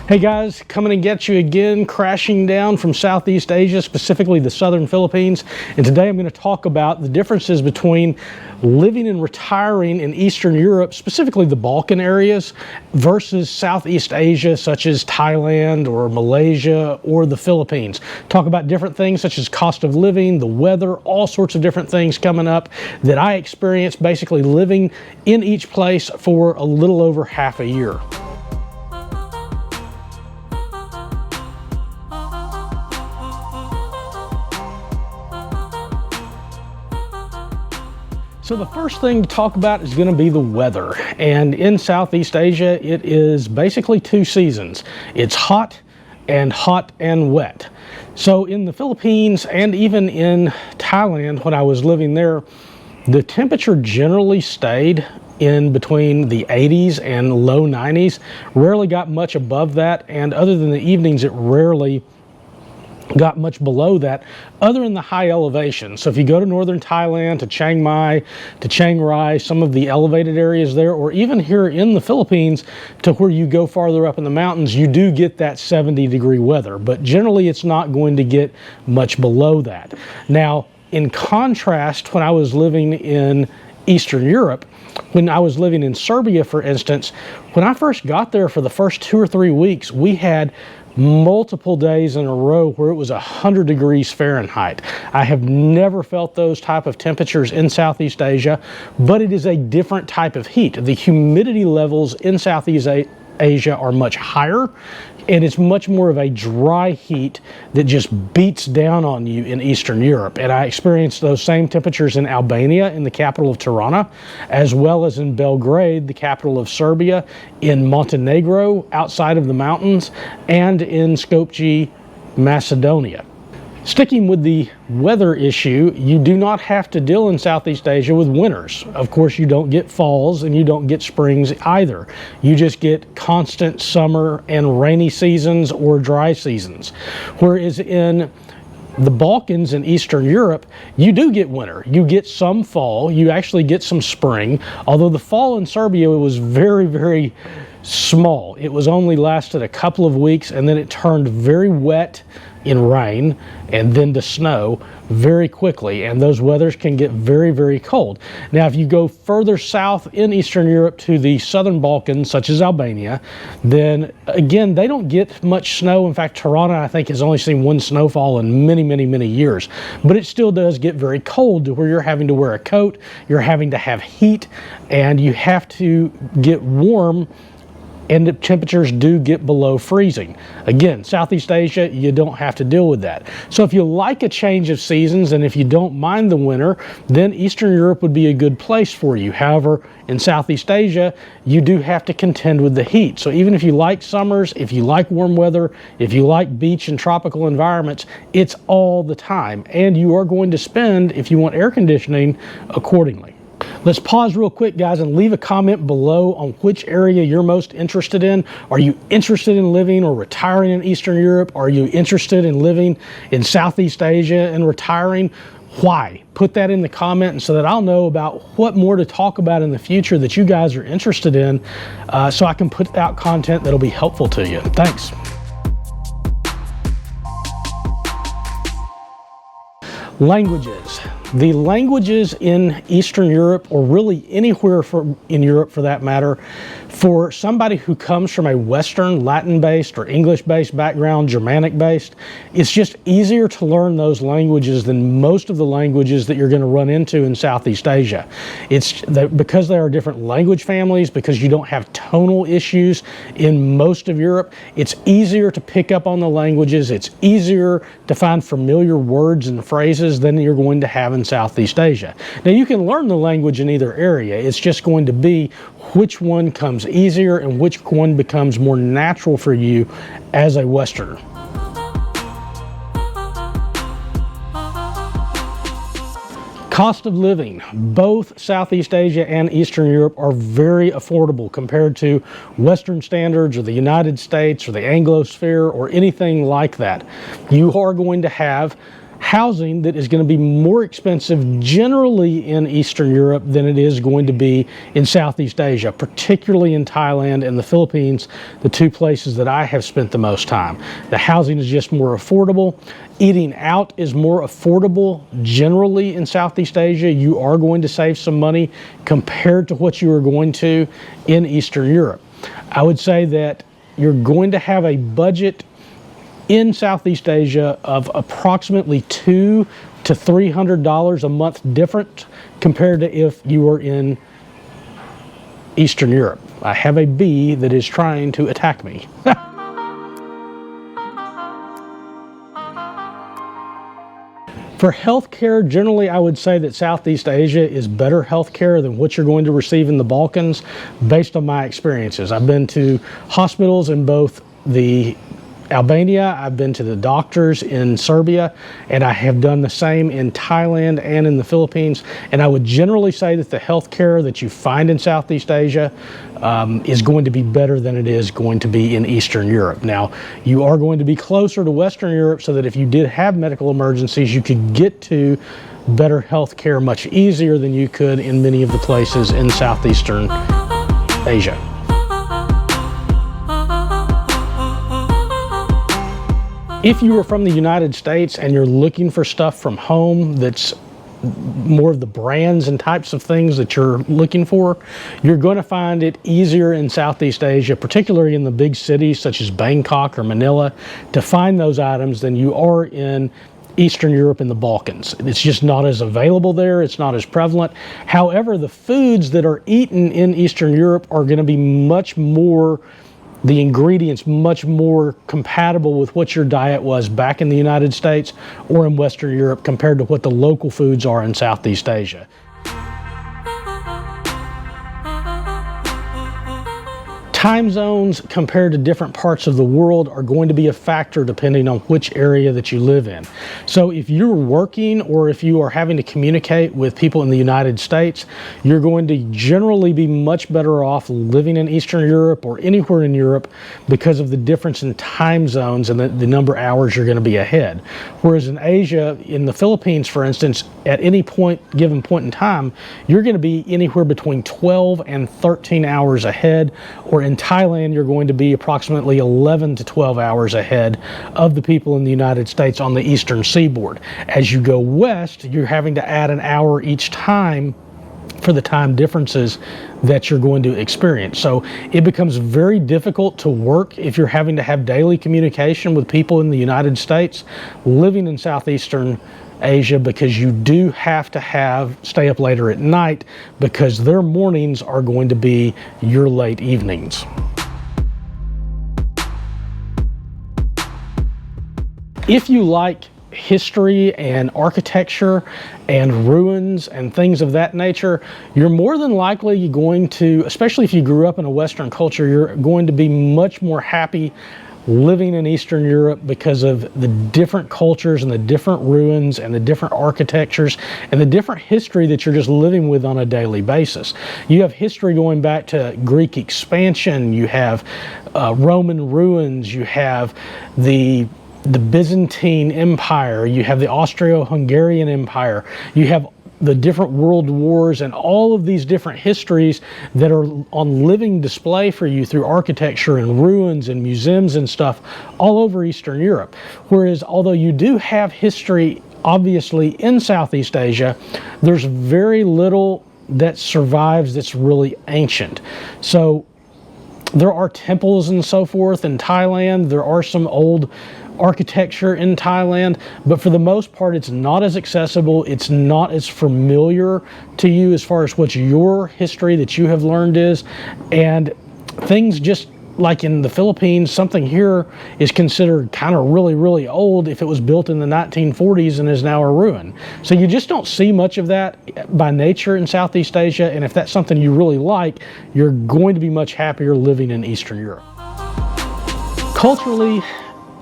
Hey guys, coming to get you again, crashing down from Southeast Asia, specifically the southern Philippines. And today I'm going to talk about the differences between living and retiring in Eastern Europe, specifically the Balkan areas, versus Southeast Asia, such as Thailand or Malaysia or the Philippines. Talk about different things such as cost of living, the weather, all sorts of different things coming up that I experienced basically living in each place for a little over half a year. So the first thing to talk about is going to be the weather. And in Southeast Asia, it is basically two seasons. It's hot and wet. So in the Philippines and even in Thailand, when I was living there, the temperature generally stayed in between the 80s and low 90s. Rarely got much above that. And other than the evenings, it rarely got much below that, other than the high elevation. So if you go to northern Thailand, to Chiang Mai, to Chiang Rai, some of the elevated areas there, or even here in the Philippines to where you go farther up in the mountains, you do get that 70-degree weather, but generally it's not going to get much below that. Now, in contrast, when I was living in Eastern Europe, when I was living in Serbia, for instance, when I first got there for the first 2 or 3 weeks, we had multiple days in a row where it was 100 degrees Fahrenheit. I have never felt those type of temperatures in Southeast Asia, but it is a different type of heat. The humidity levels in Southeast Asia are much higher, and it's much more of a dry heat that just beats down on you in Eastern Europe. And I experienced those same temperatures in Albania, in the capital of Tirana, as well as in Belgrade, the capital of Serbia, in Montenegro, outside of the mountains, and in Skopje, Macedonia. Sticking with the weather issue, you do not have to deal in Southeast Asia with winters. Of course, you don't get falls and you don't get springs either. You just get constant summer and rainy seasons or dry seasons. Whereas in the Balkans and Eastern Europe, you do get winter. You get some fall, you actually get some spring, although the fall in Serbia was very, very small. It was only lasted a couple of weeks, and then it turned very wet in rain and then to snow very quickly, and those weathers can get very, very cold. Now, if you go further south in Eastern Europe to the southern Balkans, such as Albania, then again, they don't get much snow. In fact, Tirana, I think, has only seen one snowfall in many, many, many years, but it still does get very cold to where you're having to wear a coat, you're having to have heat, and you have to get warm, and the temperatures do get below freezing. Again, Southeast Asia, you don't have to deal with that. So if you like a change of seasons, and if you don't mind the winter, then Eastern Europe would be a good place for you. However, in Southeast Asia, you do have to contend with the heat. So even if you like summers, if you like warm weather, if you like beach and tropical environments, it's all the time. And you are going to spend, if you want air conditioning, accordingly. Let's pause real quick, guys, and leave a comment below on which area you're most interested in. Are you interested in living or retiring in Eastern Europe? Are you interested in living in Southeast Asia and retiring? Why? Put that in the comment so that I'll know about what more to talk about in the future that you guys are interested in, so I can put out content that'll be helpful to you. Thanks. Languages. The languages in Eastern Europe, or really anywhere in Europe for that matter, for somebody who comes from a Western, Latin-based or English-based background, Germanic-based, it's just easier to learn those languages than most of the languages that you're going to run into in Southeast Asia. It's because there are different language families, because you don't have tonal issues in most of Europe, it's easier to pick up on the languages, it's easier to find familiar words and phrases than you're going to have in Southeast Asia. Now, you can learn the language in either area. It's just going to be which one comes easier and which one becomes more natural for you as a Westerner. Cost of living. Both Southeast Asia and Eastern Europe are very affordable compared to Western standards or the United States or the Anglosphere or anything like that. You are going to have housing that is going to be more expensive generally in Eastern Europe than it is going to be in Southeast Asia, particularly in Thailand and the Philippines, the two places that I have spent the most time. The housing is just more affordable. Eating out is more affordable generally in Southeast Asia. You are going to save some money compared to what you are going to in Eastern Europe. I would say that you're going to have a budget in Southeast Asia of approximately $200 to $300 a month different compared to if you were in Eastern Europe. I have a bee that is trying to attack me. For healthcare, generally I would say that Southeast Asia is better healthcare than what you're going to receive in the Balkans based on my experiences. I've been to hospitals in both the Albania, I've been to the doctors in Serbia, and I have done the same in Thailand and in the Philippines. And I would generally say that the healthcare that you find in Southeast Asia is going to be better than it is going to be in Eastern Europe. Now, you are going to be closer to Western Europe so that if you did have medical emergencies, you could get to better healthcare much easier than you could in many of the places in Southeastern Asia. If you are from the United States and you're looking for stuff from home that's more of the brands and types of things that you're looking for, you're going to find it easier in Southeast Asia, particularly in the big cities such as Bangkok or Manila, to find those items than you are in Eastern Europe and the Balkans. It's just not as available there. It's not as prevalent. However, the foods that are eaten in Eastern Europe are going to be much more, the ingredients much more compatible with what your diet was back in the United States or in Western Europe compared to what the local foods are in Southeast Asia. Time zones compared to different parts of the world are going to be a factor depending on which area that you live in. So if you're working or if you are having to communicate with people in the United States, you're going to generally be much better off living in Eastern Europe or anywhere in Europe because of the difference in time zones and the number of hours you're going to be ahead. Whereas in Asia, in the Philippines, for instance, at any given point in time, you're going to be anywhere between 12 and 13 hours ahead, or in Thailand, you're going to be approximately 11 to 12 hours ahead of the people in the United States on the eastern seaboard. As you go west, you're having to add an hour each time for the time differences that you're going to experience. So it becomes very difficult to work if you're having to have daily communication with people in the United States living in Southeastern Asia, because you do have to stay up later at night because their mornings are going to be your late evenings. If you like history and architecture and ruins and things of that nature, you're more than likely going to, especially if you grew up in a Western culture, you're going to be much more happy living in Eastern Europe because of the different cultures and the different ruins and the different architectures and the different history that you're just living with on a daily basis. You have history going back to Greek expansion, you have Roman ruins, you have the Byzantine Empire, you have the Austro-Hungarian Empire, you have the different world wars and all of these different histories that are on living display for you through architecture and ruins and museums and stuff all over Eastern Europe. Whereas although you do have history obviously in Southeast Asia, there's very little that survives that's really ancient. So there are temples and so forth in Thailand, there are some old architecture in Thailand, but for the most part it's not as accessible, it's not as familiar to you as far as what your history that you have learned is. And things just like in the Philippines, something here is considered kind of really old if it was built in the 1940s and is now a ruin. So you just don't see much of that by nature in Southeast Asia, and if that's something you really like, you're going to be much happier living in Eastern Europe. Culturally,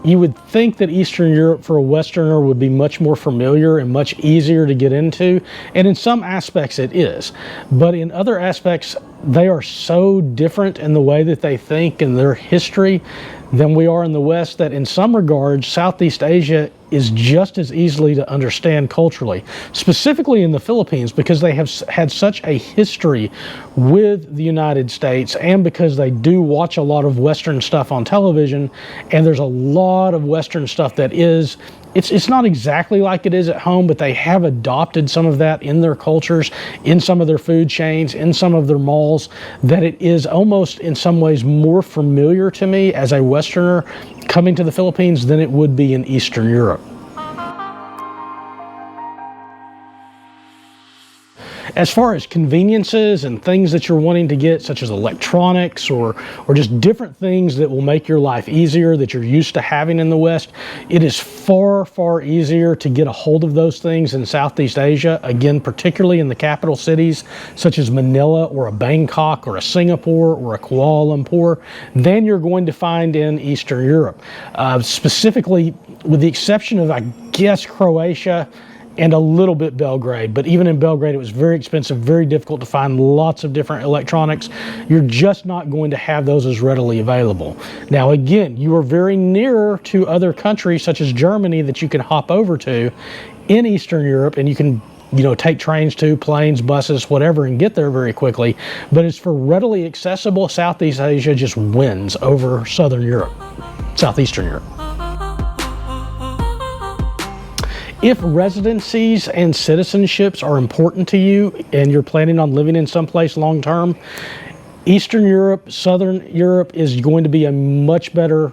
you would think that Eastern Europe for a Westerner would be much more familiar and much easier to get into, and in some aspects it is. But in other aspects, they are so different in the way that they think and their history than we are in the West, that in some regards, Southeast Asia is just as easily to understand culturally, specifically in the Philippines, because they have had such a history with the United States, and because they do watch a lot of Western stuff on television, and there's a lot of Western stuff that is, it's not exactly like it is at home, but they have adopted some of that in their cultures, in some of their food chains, in some of their malls, that it is almost in some ways more familiar to me as a Westerner coming to the Philippines than it would be in Eastern Europe. As far as conveniences and things that you're wanting to get, such as electronics or just different things that will make your life easier that you're used to having in the West, it is far, far easier to get a hold of those things in Southeast Asia, again, particularly in the capital cities, such as Manila or a Bangkok or a Singapore or a Kuala Lumpur, than you're going to find in Eastern Europe. Specifically, with the exception of, I guess, Croatia, and a little bit Belgrade, but even in Belgrade it was very expensive, very difficult to find lots of different electronics. You're just not going to have those as readily available. Now again, you are very near to other countries such as Germany that you can hop over to in Eastern Europe, and you can take trains to, planes, buses, whatever, and get there very quickly. But as for readily accessible, Southeast Asia just wins over Southern Europe, Southeastern Europe. If residencies and citizenships are important to you and you're planning on living in some place long term, Eastern Europe, Southern Europe is going to be a much better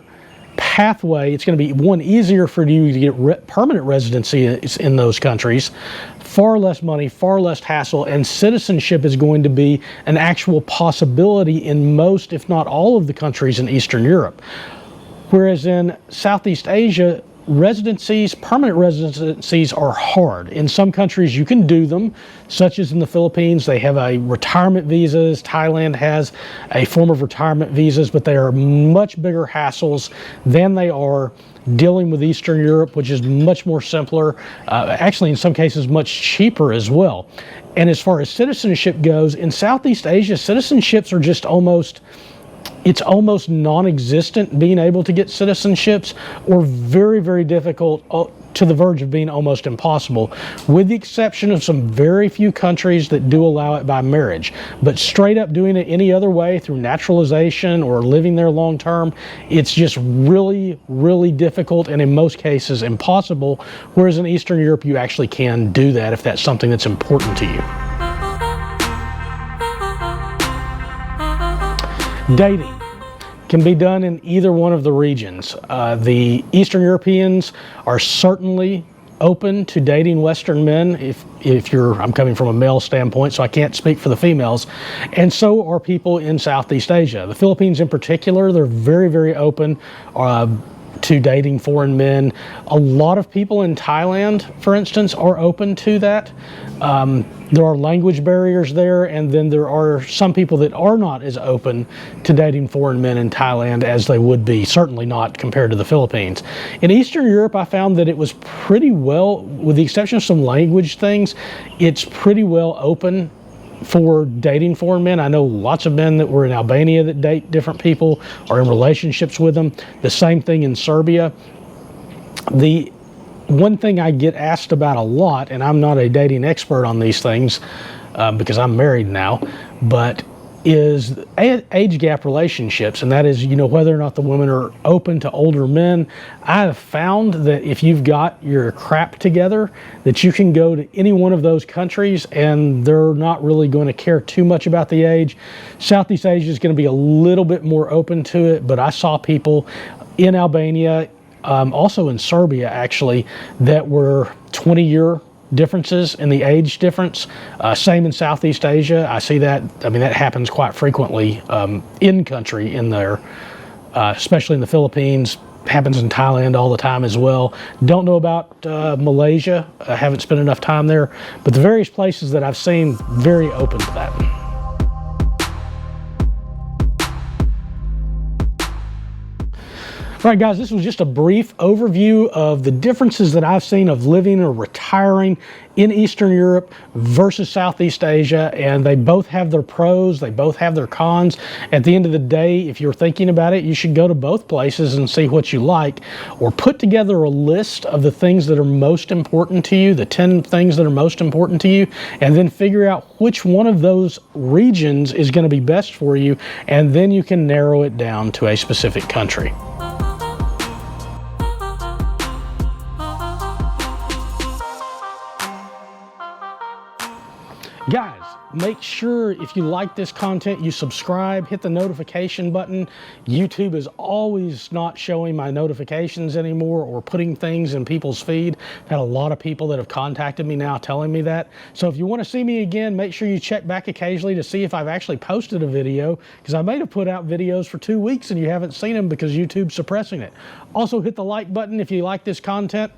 pathway. It's going to be, one, easier for you to get permanent residency in those countries, far less money, far less hassle, and citizenship is going to be an actual possibility in most, if not all, of the countries in Eastern Europe. Whereas in Southeast Asia, permanent residencies are hard. In some countries you can do them, such as in the Philippines. They have a retirement visas. Thailand has a form of retirement visas, but they are much bigger hassles than they are dealing with Eastern Europe, which is much more simpler, actually in some cases much cheaper as well. And as far as citizenship goes, in Southeast Asia, citizenships are just almost non-existent, being able to get citizenships, or very, very difficult to the verge of being almost impossible, with the exception of some very few countries that do allow it by marriage. But straight up doing it any other way, through naturalization or living there long term, it's just really, really difficult, and in most cases impossible, whereas in Eastern Europe you actually can do that if that's something that's important to you. Dating can be done in either one of the regions. The Eastern Europeans are certainly open to dating Western men. I'm coming from a male standpoint, so I can't speak for the females, and so are people in Southeast Asia. The Philippines in particular, they're very, very open to dating foreign men. A lot of people in Thailand, for instance, are open to that. There are language barriers there, and then there are some people that are not as open to dating foreign men in Thailand as they would be, certainly not compared to the Philippines. In Eastern Europe, I found that it was pretty well, with the exception of some language things, it's pretty well open for dating foreign men. I know lots of men that were in Albania that date different people, are in relationships with them. The same thing in Serbia. The one thing I get asked about a lot, and I'm not a dating expert on these things because I'm married now, but is age gap relationships, and that is, whether or not the women are open to older men. I have found that if you've got your crap together, that you can go to any one of those countries and they're not really going to care too much about the age. Southeast Asia is going to be a little bit more open to it, but I saw people in Albania, also in Serbia actually, that were 20-year differences in the age difference. Same in Southeast Asia. I see that. I mean, that happens quite frequently in country in there, especially in the Philippines. Happens in Thailand all the time as well. Don't know about Malaysia. I haven't spent enough time there, but the various places that I've seen, very open to that. All right, guys, this was just a brief overview of the differences that I've seen of living or retiring in Eastern Europe versus Southeast Asia, and they both have their pros, they both have their cons. At the end of the day, if you're thinking about it, you should go to both places and see what you like, or put together a list of the things that are most important to you, the 10 things that are most important to you, and then figure out which one of those regions is going to be best for you, and then you can narrow it down to a specific country. Guys, make sure if you like this content, you subscribe, hit the notification button. YouTube is always not showing my notifications anymore or putting things in people's feed. I've had a lot of people that have contacted me now telling me that. So if you want to see me again, make sure you check back occasionally to see if I've actually posted a video, because I may have put out videos for 2 weeks and you haven't seen them because YouTube's suppressing it. Also hit the like button if you like this content.